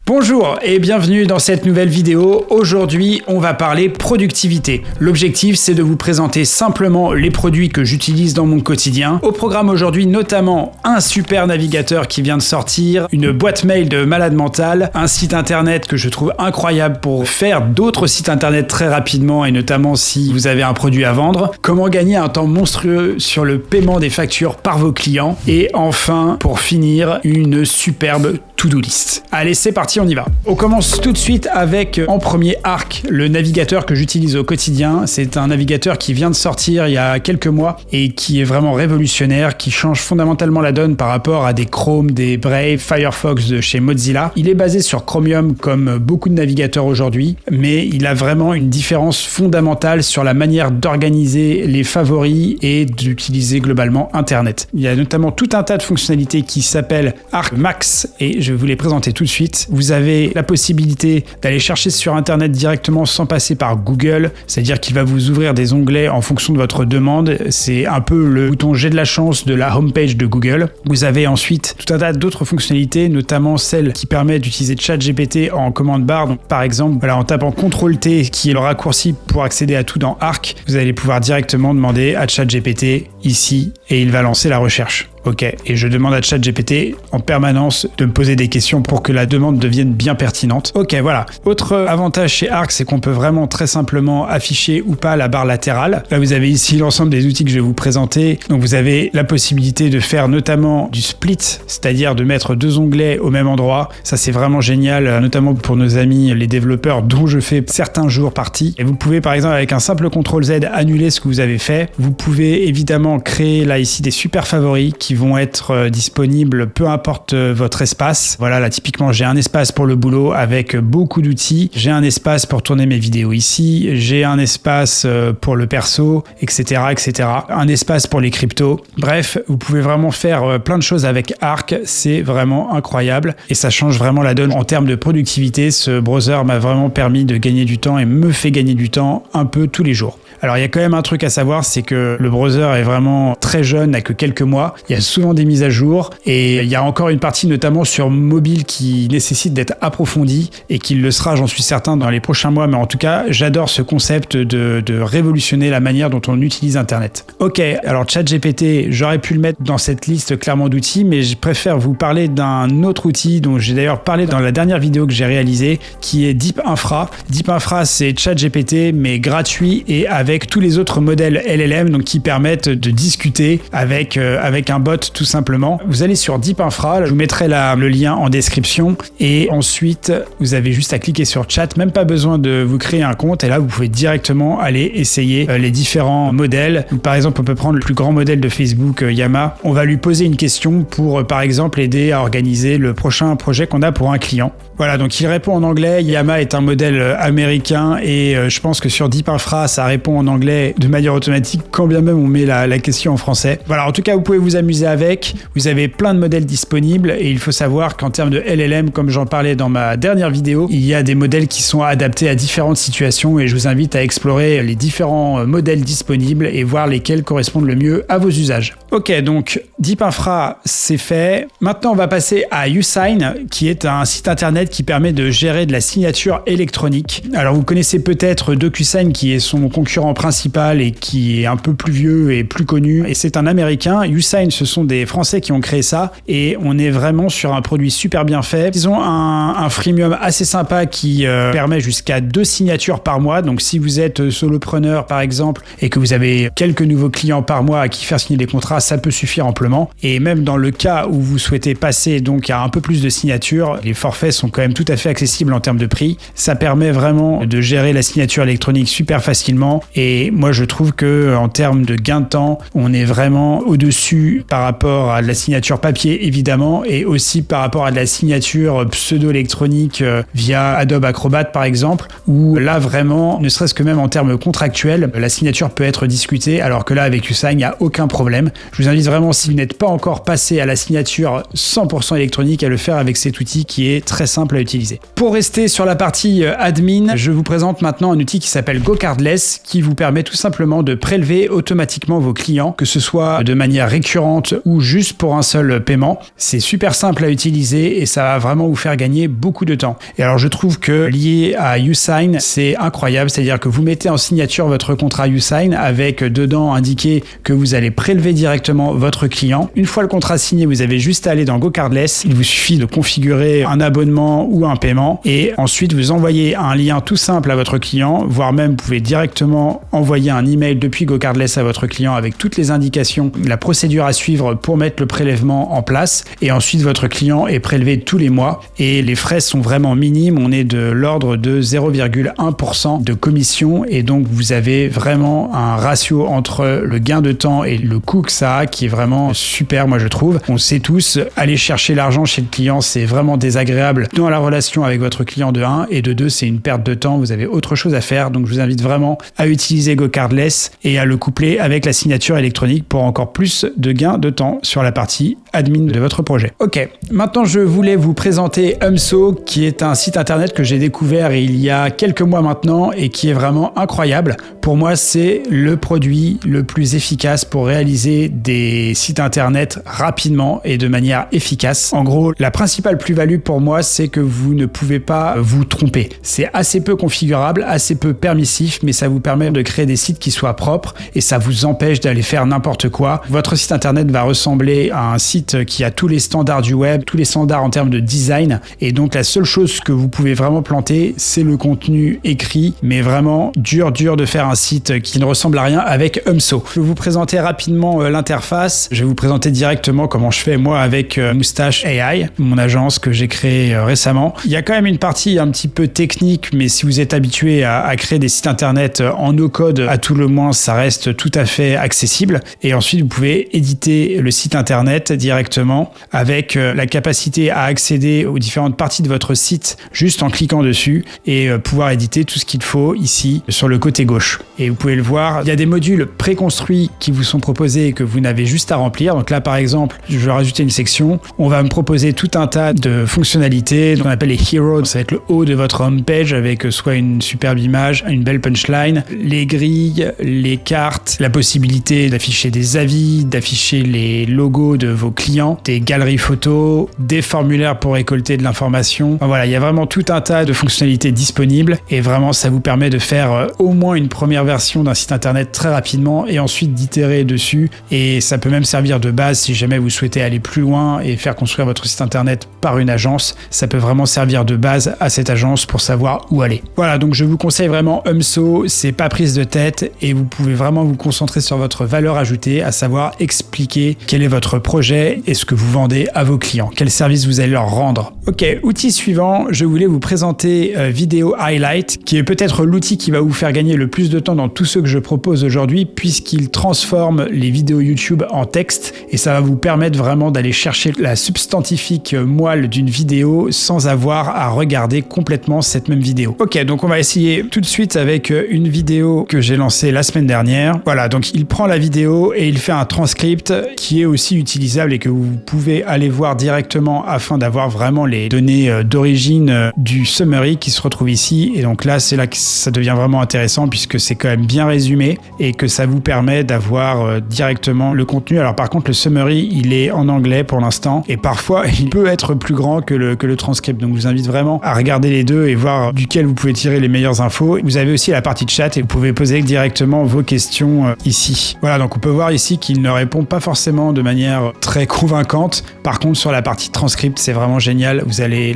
Bonjour et bienvenue dans cette nouvelle vidéo. Aujourd'hui, on va parler productivité. L'objectif, c'est de vous présenter simplement les produits que j'utilise dans mon quotidien. Au programme aujourd'hui, notamment un super navigateur qui vient de sortir, une boîte mail de malade mental, un site internet que je trouve incroyable pour faire d'autres sites internet très rapidement et notamment si vous avez un produit à vendre, comment gagner un temps monstrueux sur le paiement des factures par vos clients et enfin, pour finir, une superbe to-do list. Allez, c'est parti, on y va. On commence tout de suite avec, en premier, Arc, le navigateur que j'utilise au quotidien. C'est un navigateur qui vient de sortir il y a quelques mois et qui est vraiment révolutionnaire, qui change fondamentalement la donne par rapport à des Chrome, des Brave, Firefox de chez Mozilla. Il est basé sur Chromium comme beaucoup de navigateurs aujourd'hui, mais il a vraiment une différence fondamentale sur la manière d'organiser les favoris et d'utiliser globalement Internet. Il y a notamment tout un tas de fonctionnalités qui s'appellent Arc Max et je vais vous les présenter tout de suite. Vous avez la possibilité d'aller chercher sur Internet directement sans passer par Google, c'est-à-dire qu'il va vous ouvrir des onglets en fonction de votre demande. C'est un peu le bouton J'ai de la chance de la homepage de Google. Vous avez ensuite tout un tas d'autres fonctionnalités, notamment celle qui permet d'utiliser ChatGPT en commande barre. Donc, par exemple, voilà, en tapant CTRL-T, qui est le raccourci pour accéder à tout dans Arc, vous allez pouvoir directement demander à ChatGPT ici et il va lancer la recherche. Ok, et je demande à ChatGPT en permanence de me poser des questions pour que la demande devienne bien pertinente. Ok, voilà. Autre avantage chez Arc, c'est qu'on peut vraiment très simplement afficher ou pas la barre latérale. Là, vous avez ici l'ensemble des outils que je vais vous présenter. Donc, vous avez la possibilité de faire notamment du split, c'est-à-dire de mettre deux onglets au même endroit. Ça, c'est vraiment génial, notamment pour nos amis, les développeurs dont je fais certains jours partie. Et vous pouvez, par exemple, avec un simple CTRL-Z, annuler ce que vous avez fait. Vous pouvez évidemment créer là, ici, des super favoris qui vont être disponibles peu importe votre espace. Voilà, là typiquement j'ai un espace pour le boulot avec beaucoup d'outils, j'ai un espace pour tourner mes vidéos ici, j'ai un espace pour le perso, etc., etc. Un espace pour les cryptos. Bref, vous pouvez vraiment faire plein de choses avec Arc, c'est vraiment incroyable et ça change vraiment la donne en termes de productivité. Ce browser m'a vraiment permis de gagner du temps et me fait gagner du temps un peu tous les jours. Alors il y a quand même un truc à savoir, c'est que le browser est vraiment très jeune, n'a que quelques mois. Il y a souvent des mises à jour et il y a encore une partie notamment sur mobile qui nécessite d'être approfondie et qui le sera, j'en suis certain, dans les prochains mois. Mais en tout cas, j'adore ce concept de révolutionner la manière dont on utilise Internet. Ok, alors ChatGPT, j'aurais pu le mettre dans cette liste clairement d'outils, mais je préfère vous parler d'un autre outil dont j'ai d'ailleurs parlé dans la dernière vidéo que j'ai réalisée, qui est Deep Infra. Deep Infra, c'est ChatGPT, mais gratuit et avec tous les autres modèles LLM, donc qui permettent de discuter avec un bot tout simplement. Vous allez sur Deep Infra, je vous mettrai le lien en description et ensuite vous avez juste à cliquer sur chat, même pas besoin de vous créer un compte et là vous pouvez directement aller essayer les différents modèles. Donc, par exemple, on peut prendre le plus grand modèle de Facebook, Yama. On va lui poser une question pour par exemple aider à organiser le prochain projet qu'on a pour un client. Voilà, donc il répond en anglais. Yama est un modèle américain et je pense que sur Deep Infra, ça répond en anglais de manière automatique, quand bien même on met la question en français. Voilà, en tout cas, vous pouvez vous amuser avec. Vous avez plein de modèles disponibles et il faut savoir qu'en termes de LLM, comme j'en parlais dans ma dernière vidéo, il y a des modèles qui sont adaptés à différentes situations et je vous invite à explorer les différents modèles disponibles et voir lesquels correspondent le mieux à vos usages. Ok, donc Deep Infra, c'est fait. Maintenant, on va passer à YouSign, qui est un site internet qui permet de gérer de la signature électronique. Alors, vous connaissez peut-être DocuSign, qui est son concurrent principal et qui est un peu plus vieux et plus connu. Et c'est un américain. YouSign, ce sont des Français qui ont créé ça. Et on est vraiment sur un produit super bien fait. Ils ont un freemium assez sympa qui permet jusqu'à 2 signatures par mois. Donc, si vous êtes solopreneur, par exemple, et que vous avez quelques nouveaux clients par mois à qui faire signer des contrats, ça peut suffire amplement. Et même dans le cas où vous souhaitez passer donc à un peu plus de signatures, les forfaits sont quand même tout à fait accessibles en termes de prix. Ça permet vraiment de gérer la signature électronique super facilement. Et moi, je trouve que en termes de gain de temps, on est vraiment au-dessus par rapport à de la signature papier, évidemment, et aussi par rapport à de la signature pseudo-électronique via Adobe Acrobat, par exemple, où là, vraiment, ne serait-ce que même en termes contractuels, la signature peut être discutée, alors que là, avec YouSign, il n'y a aucun problème. Je vous invite vraiment, si vous n'êtes pas encore passé à la signature 100% électronique, à le faire avec cet outil qui est très simple à utiliser. Pour rester sur la partie admin, je vous présente maintenant un outil qui s'appelle GoCardless, qui vous permet tout simplement de prélever automatiquement vos clients, que ce soit de manière récurrente ou juste pour un seul paiement. C'est super simple à utiliser et ça va vraiment vous faire gagner beaucoup de temps. Et alors je trouve que lié à YouSign, c'est incroyable, c'est-à-dire que vous mettez en signature votre contrat YouSign avec dedans indiqué que vous allez prélever directement votre client. Une fois le contrat signé, vous avez juste à aller dans GoCardless. Il vous suffit de configurer un abonnement ou un paiement et ensuite vous envoyez un lien tout simple à votre client, voire même vous pouvez directement envoyer un email depuis GoCardless à votre client avec toutes les indications, la procédure à suivre pour mettre le prélèvement en place et ensuite votre client est prélevé tous les mois et les frais sont vraiment minimes. On est de l'ordre de 0,1% de commission et donc vous avez vraiment un ratio entre le gain de temps et le coût que ça a qui est vraiment super, moi je trouve. On sait tous, aller chercher l'argent chez le client, c'est vraiment désagréable dans la relation avec votre client de 1 et de 2, c'est une perte de temps, vous avez autre chose à faire. Donc je vous invite vraiment à utiliser GoCardless et à le coupler avec la signature électronique pour encore plus de gains de temps sur la partie admin de votre projet. Ok, maintenant je voulais vous présenter Umso, qui est un site internet que j'ai découvert il y a quelques mois maintenant et qui est vraiment incroyable. Pour moi, c'est le produit le plus efficace pour réaliser des sites internet rapidement et de manière efficace. En gros, la principale plus-value pour moi, c'est que vous ne pouvez pas vous tromper. C'est assez peu configurable, assez peu permissif, mais ça vous permet de créer des sites qui soient propres et ça vous empêche d'aller faire n'importe quoi. Votre site internet va ressembler à un site qui a tous les standards du web, tous les standards en termes de design et donc la seule chose que vous pouvez vraiment planter, c'est le contenu écrit, mais vraiment dur de faire un site qui ne ressemble à rien avec Umso. Je vais vous présenter rapidement l'interface. Je vais vous présenter directement comment je fais moi avec Moustache AI, mon agence que j'ai créée récemment. Il y a quand même une partie un petit peu technique, mais si vous êtes habitué à créer des sites internet en no-code, à tout le moins, ça reste tout à fait accessible. Et ensuite, vous pouvez éditer le site internet directement avec la capacité à accéder aux différentes parties de votre site juste en cliquant dessus et pouvoir éditer tout ce qu'il faut ici sur le côté gauche. Et vous pouvez le voir, il y a des modules préconstruits qui vous sont proposés et que vous n'avez juste à remplir. Donc là, par exemple, je vais rajouter une section. On va me proposer tout un tas de fonctionnalités qu'on appelle les heroes. Ça va être le haut de votre homepage avec soit une superbe image, une belle punchline, les grilles, les cartes, la possibilité d'afficher des avis, d'afficher les logos de vos clients, des galeries photos, des formulaires pour récolter de l'information. Enfin, voilà, il y a vraiment tout un tas de fonctionnalités disponibles et vraiment ça vous permet de faire au moins une première version d'un site internet très rapidement et ensuite d'itérer dessus et ça peut même servir de base si jamais vous souhaitez aller plus loin et faire construire votre site internet par une agence. Ça peut vraiment servir de base à cette agence pour savoir où aller. Voilà, donc je vous conseille vraiment Umso, c'est pas prise de tête et vous pouvez vraiment vous concentrer sur votre valeur ajoutée, à savoir expliquer quel est votre projet et ce que vous vendez à vos clients, quel service vous allez leur rendre. Ok, outil suivant, je voulais vous présenter Video Highlight, qui est peut-être l'outil qui va vous faire gagner le plus de temps dans tous ceux que je propose aujourd'hui, puisqu'il transforme les vidéos YouTube en texte et ça va vous permettre vraiment d'aller chercher la substantifique moelle d'une vidéo sans avoir à regarder complètement cette même vidéo. Ok, donc on va essayer tout de suite avec une vidéo que j'ai lancée la semaine dernière. Voilà, donc il prend la vidéo et il fait un transcript qui est aussi utilisable et que vous pouvez aller voir directement afin d'avoir vraiment les données d'origine du summary qui se retrouve ici. Et donc là, c'est là que ça devient vraiment intéressant puisque c'est quand même bien résumé et que ça vous permet d'avoir directement le contenu. Alors par contre, le summary, il est en anglais pour l'instant et parfois, il peut être plus grand que le transcript. Donc je vous invite vraiment à regarder les deux et voir duquel vous pouvez tirer les meilleures infos. Vous avez aussi la partie de chat et vous pouvez poser directement vos questions ici. Voilà, donc on peut voir ici qu'il ne répond pas forcément de manière très convaincante. Par contre, sur la partie transcript, c'est vraiment génial. Vous allez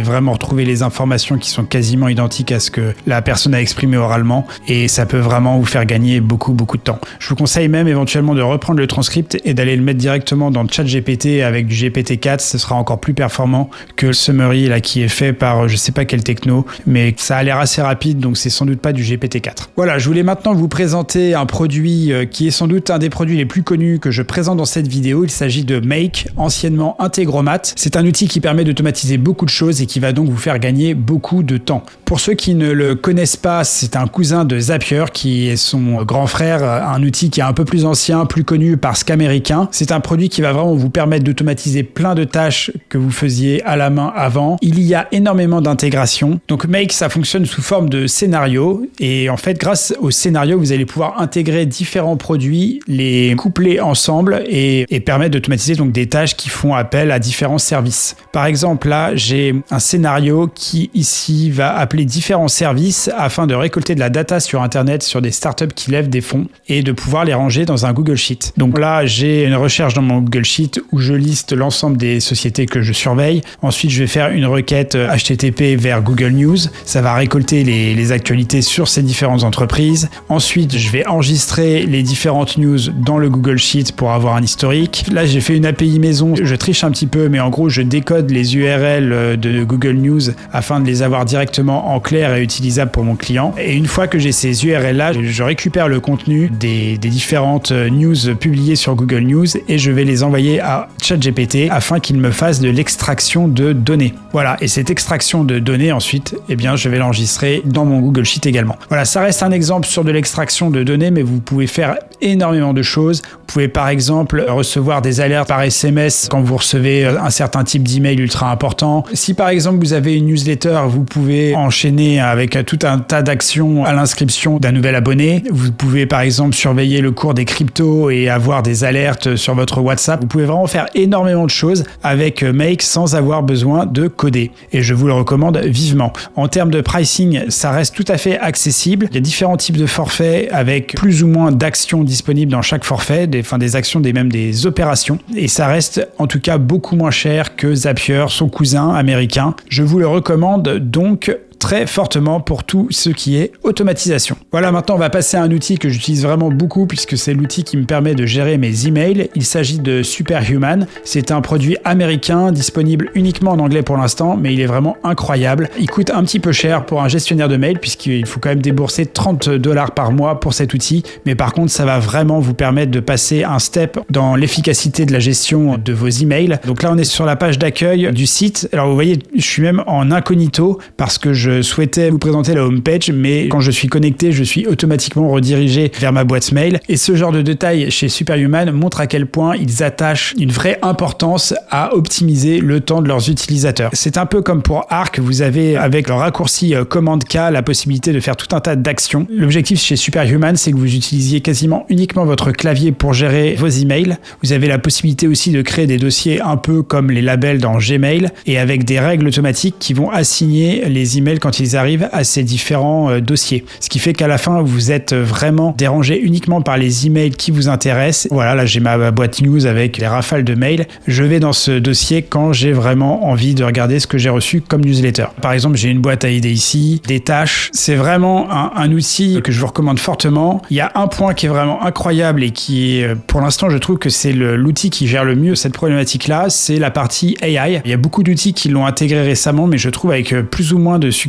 vraiment retrouver les informations qui sont quasiment identiques à ce que la personne a exprimé oralement et ça peut vraiment vous faire gagner beaucoup de temps. Je vous conseille même éventuellement de reprendre le transcript et d'aller le mettre directement dans ChatGPT avec du GPT-4. Ce sera encore plus performant que le summary là qui est fait par je sais pas quel techno, mais ça a l'air assez rapide, donc c'est sans doute pas du GPT-4. Voilà, je voulais maintenant vous présenter un produit qui est sans doute un des produits les plus connus que je présente dans cette vidéo. Il s'agit de Make, anciennement Integromat. C'est un outil qui permet d'automatiser beaucoup de choses et qui va donc vous faire gagner beaucoup de temps. Pour ceux qui ne le connaissent pas, c'est un cousin de Zapier qui est son grand frère, un outil qui est un peu plus ancien, plus connu par Scamericain. C'est un produit qui va vraiment vous permettre d'automatiser plein de tâches que vous faisiez à la main avant. Il y a énormément d'intégration. Donc Make, ça fonctionne sous forme de scénario et en fait, fait, grâce au scénario, vous allez pouvoir intégrer différents produits, les coupler ensemble et permettre d'automatiser donc des tâches qui font appel à différents services. Par exemple, là, j'ai un scénario qui ici va appeler différents services afin de récolter de la data sur Internet sur des startups qui lèvent des fonds et de pouvoir les ranger dans un Google Sheet. Donc là, j'ai une recherche dans mon Google Sheet où je liste l'ensemble des sociétés que je surveille. Ensuite, je vais faire une requête HTTP vers Google News. Ça va récolter les actualités sur ces différentes entreprises. Ensuite, je vais enregistrer les différentes news dans le Google Sheet pour avoir un historique. Là, j'ai fait une API maison. Je triche un petit peu, mais en gros, je décode les URL de Google News afin de les avoir directement en clair et utilisables pour mon client. Et une fois que j'ai ces URL-là, je récupère le contenu des différentes news publiées sur Google News et je vais les envoyer à ChatGPT afin qu'il me fasse de l'extraction de données. Voilà, et cette extraction de données, ensuite, eh bien, je vais l'enregistrer dans mon Google Sheet également. Voilà, ça reste un exemple sur de l'extraction de données, mais vous pouvez faire énormément de choses. Vous pouvez par exemple recevoir des alertes par SMS quand vous recevez un certain type d'email ultra important. Si par exemple vous avez une newsletter, vous pouvez enchaîner avec tout un tas d'actions à l'inscription d'un nouvel abonné. Vous pouvez par exemple surveiller le cours des cryptos et avoir des alertes sur votre WhatsApp. Vous pouvez vraiment faire énormément de choses avec Make sans avoir besoin de coder. Et je vous le recommande vivement. En termes de pricing, ça reste tout à fait accessible. Il y a différents types de forfaits avec plus ou moins d'actions disponibles dans chaque forfait, des actions, même des opérations. Et ça reste en tout cas beaucoup moins cher que Zapier, son cousin américain. Je vous le recommande donc très fortement pour tout ce qui est automatisation. Voilà, maintenant on va passer à un outil que j'utilise vraiment beaucoup puisque c'est l'outil qui me permet de gérer mes emails. Il s'agit de Superhuman. C'est un produit américain disponible uniquement en anglais pour l'instant, mais il est vraiment incroyable. Il coûte un petit peu cher pour un gestionnaire de mail puisqu'il faut quand même débourser $30 par mois pour cet outil, mais par contre ça va vraiment vous permettre de passer un step dans l'efficacité de la gestion de vos emails. Donc là on est sur la page d'accueil du site. Alors vous voyez, je suis même en incognito parce que je souhaitais vous présenter la homepage, mais quand je suis connecté, je suis automatiquement redirigé vers ma boîte mail. Et ce genre de détails chez Superhuman montre à quel point ils attachent une vraie importance à optimiser le temps de leurs utilisateurs. C'est un peu comme pour Arc, vous avez avec le raccourci Command K la possibilité de faire tout un tas d'actions. L'objectif chez Superhuman, c'est que vous utilisiez quasiment uniquement votre clavier pour gérer vos emails. Vous avez la possibilité aussi de créer des dossiers un peu comme les labels dans Gmail et avec des règles automatiques qui vont assigner les emails quand ils arrivent à ces différents dossiers. Ce qui fait qu'à la fin, vous êtes vraiment dérangé uniquement par les emails qui vous intéressent. Voilà, là j'ai ma boîte news avec les rafales de mails. Je vais dans ce dossier quand j'ai vraiment envie de regarder ce que j'ai reçu comme newsletter. Par exemple, j'ai une boîte à idées ici, des tâches. C'est vraiment un outil que je vous recommande fortement. Il y a un point qui est vraiment incroyable et qui est, pour l'instant, je trouve que c'est l'outil qui gère le mieux cette problématique-là, c'est la partie AI. Il y a beaucoup d'outils qui l'ont intégré récemment, mais je trouve avec plus ou moins de succès.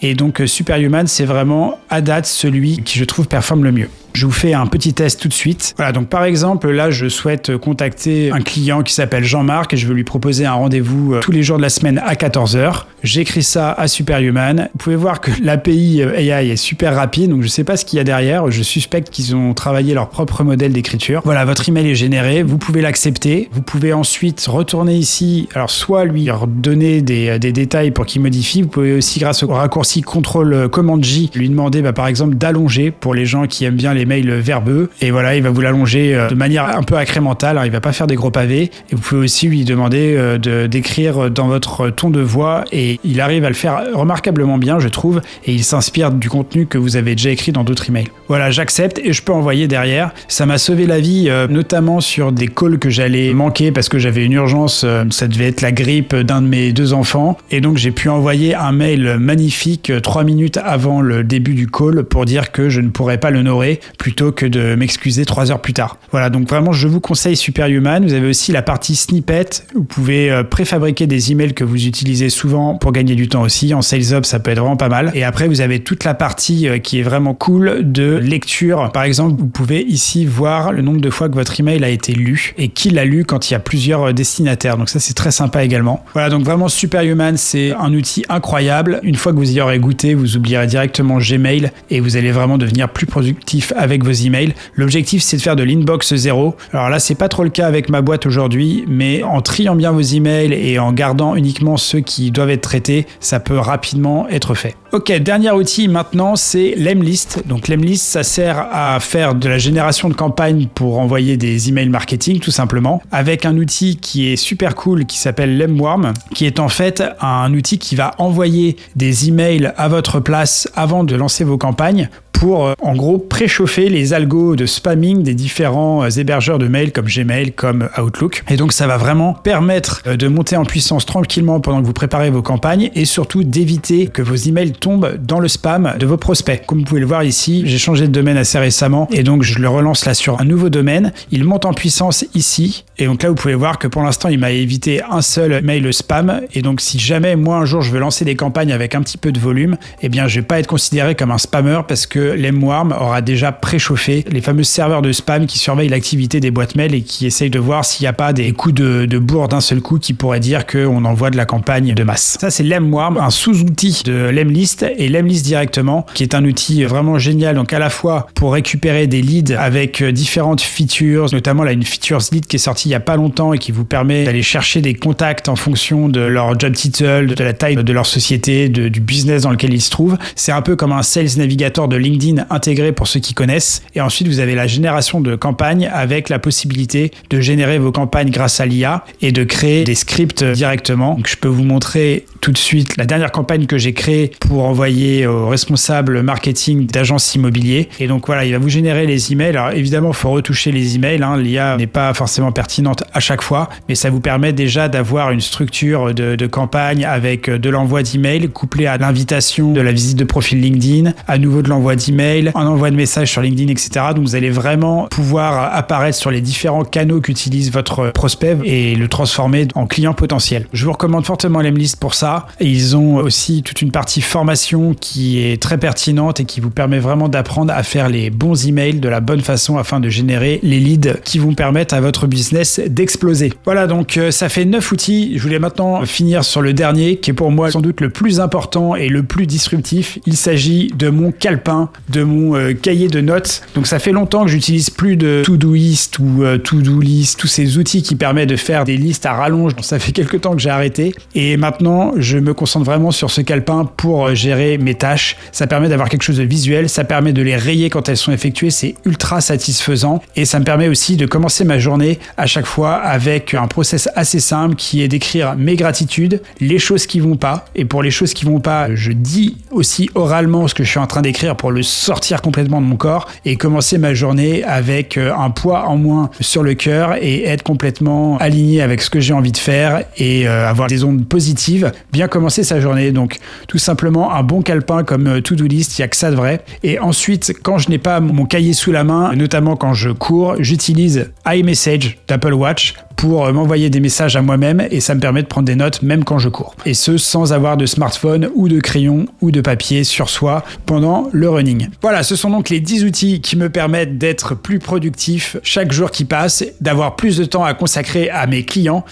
Et donc Superhuman, c'est vraiment à date celui qui je trouve performe le mieux. Je vous fais un petit test tout de suite. Voilà, donc par exemple, là, je souhaite contacter un client qui s'appelle Jean-Marc et je veux lui proposer un rendez-vous tous les jours de la semaine à 14h. J'écris ça à Superhuman. Vous pouvez voir que l'API AI est super rapide, donc je ne sais pas ce qu'il y a derrière. Je suspecte qu'ils ont travaillé leur propre modèle d'écriture. Voilà, votre email est généré. Vous pouvez l'accepter. Vous pouvez ensuite retourner ici. Alors, soit lui redonner des détails pour qu'il modifie. Vous pouvez aussi, grâce au raccourci CTRL-Command-J, lui demander, par exemple, d'allonger pour les gens qui aiment bien les mails verbeux. Et voilà, il va vous l'allonger de manière un peu incrémentale. Il va pas faire des gros pavés. Et vous pouvez aussi lui demander d'écrire dans votre ton de voix. Et il arrive à le faire remarquablement bien, je trouve. Et il s'inspire du contenu que vous avez déjà écrit dans d'autres emails. Voilà, j'accepte et je peux envoyer derrière. Ça m'a sauvé la vie, notamment sur des calls que j'allais manquer parce que j'avais une urgence. Ça devait être la grippe d'un de mes 2 enfants. Et donc, j'ai pu envoyer un mail magnifique 3 minutes avant le début du call pour dire que je ne pourrais pas l'honorer plutôt que de m'excuser 3 heures plus tard. Voilà, donc vraiment, je vous conseille Superhuman. Vous avez aussi la partie snippet. Vous pouvez préfabriquer des emails que vous utilisez souvent pour gagner du temps aussi. En SalesOps, ça peut être vraiment pas mal. Et après, vous avez toute la partie qui est vraiment cool de lecture. Par exemple, vous pouvez ici voir le nombre de fois que votre email a été lu et qui l'a lu quand il y a plusieurs destinataires. Donc ça, c'est très sympa également. Voilà, donc vraiment Superhuman, c'est un outil incroyable. Une fois que vous y aurez goûté, vous oublierez directement Gmail et vous allez vraiment devenir plus productif avec vos emails. L'objectif, c'est de faire de l'inbox 0. Alors là, c'est pas trop le cas avec ma boîte aujourd'hui, mais en triant bien vos emails et en gardant uniquement ceux qui doivent être traités, ça peut rapidement être fait. Ok, dernier outil maintenant, c'est Lemlist. Donc Lemlist, ça sert à faire de la génération de campagnes pour envoyer des emails marketing, tout simplement, avec un outil qui est super cool, qui s'appelle Lemworm, qui est en fait un outil qui va envoyer des emails à votre place avant de lancer vos campagnes, pour en gros préchauffer les algos de spamming des différents hébergeurs de mails comme Gmail, comme Outlook. Et donc ça va vraiment permettre de monter en puissance tranquillement pendant que vous préparez vos campagnes et surtout d'éviter que vos emails tombent dans le spam de vos prospects. Comme vous pouvez le voir ici, j'ai changé de domaine assez récemment et donc je le relance là sur un nouveau domaine. Il monte en puissance ici et donc là vous pouvez voir que pour l'instant il m'a évité un seul mail spam et donc si jamais moi un jour je veux lancer des campagnes avec un petit peu de volume, eh bien je vais pas être considéré comme un spammer parce que Lemworm aura déjà préchauffé les fameux serveurs de spam qui surveillent l'activité des boîtes mail et qui essayent de voir s'il n'y a pas des coups de bourre d'un seul coup qui pourraient dire qu'on envoie de la campagne de masse. Ça, c'est Lemworm, un sous-outil de Lemlist et Lemlist directement, qui est un outil vraiment génial. Donc, à la fois pour récupérer des leads avec différentes features, notamment là, une features lead qui est sortie il n'y a pas longtemps et qui vous permet d'aller chercher des contacts en fonction de leur job title, de la taille de leur société, du business dans lequel ils se trouvent. C'est un peu comme un sales navigator de LinkedIn intégré pour ceux qui connaissent. Et ensuite, vous avez la génération de campagnes avec la possibilité de générer vos campagnes grâce à l'IA et de créer des scripts directement. Donc, je peux vous montrer tout de suite la dernière campagne que j'ai créée pour envoyer aux responsables marketing d'agences immobilières. Et donc voilà, il va vous générer les emails. Alors évidemment, il faut retoucher les emails. L'IA n'est pas forcément pertinente à chaque fois, mais ça vous permet déjà d'avoir une structure de campagne avec de l'envoi d'emails couplé à l'invitation de la visite de profil LinkedIn, à nouveau de l'envoi d'emails, un envoi de messages sur LinkedIn, etc. Donc vous allez vraiment pouvoir apparaître sur les différents canaux qu'utilise votre prospect et le transformer en client potentiel. Je vous recommande fortement Lemlist pour ça. Et ils ont aussi toute une partie formation qui est très pertinente et qui vous permet vraiment d'apprendre à faire les bons emails de la bonne façon afin de générer les leads qui vont permettre à votre business d'exploser. Voilà, donc ça fait 9 outils. Je voulais maintenant finir sur le dernier qui est pour moi sans doute le plus important et le plus disruptif. Il s'agit de mon calepin, de mon cahier de notes. Donc ça fait longtemps que j'utilise plus de Todoist ou To-Do List, tous ces outils qui permettent de faire des listes à rallonge. Donc ça fait quelques temps que j'ai arrêté et maintenant je me concentre vraiment sur ce calepin pour gérer mes tâches. Ça permet d'avoir quelque chose de visuel, ça permet de les rayer quand elles sont effectuées, c'est ultra satisfaisant et ça me permet aussi de commencer ma journée à chaque fois avec un process assez simple qui est d'écrire mes gratitudes, les choses qui vont pas et pour les choses qui vont pas, je dis aussi oralement ce que je suis en train d'écrire pour le sortir complètement de mon corps et commencer ma journée avec un poids en moins sur le cœur et être complètement aligné avec ce que j'ai envie de faire et avoir des ondes positives, bien commencer sa journée. Donc tout simplement un bon calepin comme To-Do List, il n'y a que ça de vrai. Et ensuite, quand je n'ai pas mon cahier sous la main, notamment quand je cours, j'utilise iMessage d'Apple Watch pour m'envoyer des messages à moi-même et ça me permet de prendre des notes même quand je cours. Et ce, sans avoir de smartphone ou de crayon ou de papier sur soi pendant le running. Voilà, ce sont donc les 10 outils qui me permettent d'être plus productif chaque jour qui passe, d'avoir plus de temps à consacrer à mes clients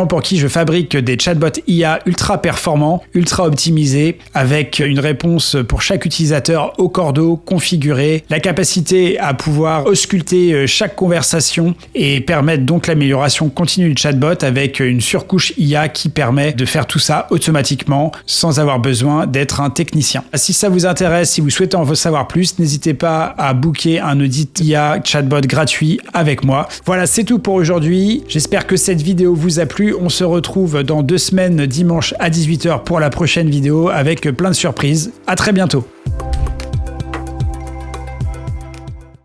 pour qui je fabrique des chatbots IA ultra performants, ultra optimisés, avec une réponse pour chaque utilisateur au cordeau, configurée, la capacité à pouvoir ausculter chaque conversation et permettre donc l'amélioration continue du chatbot avec une surcouche IA qui permet de faire tout ça automatiquement sans avoir besoin d'être un technicien. Si ça vous intéresse, si vous souhaitez en savoir plus, n'hésitez pas à booker un audit IA chatbot gratuit avec moi. Voilà, c'est tout pour aujourd'hui. J'espère que cette vidéo vous a plu. On se retrouve dans 2 semaines dimanche à 18h pour la prochaine vidéo avec plein de surprises. À très bientôt.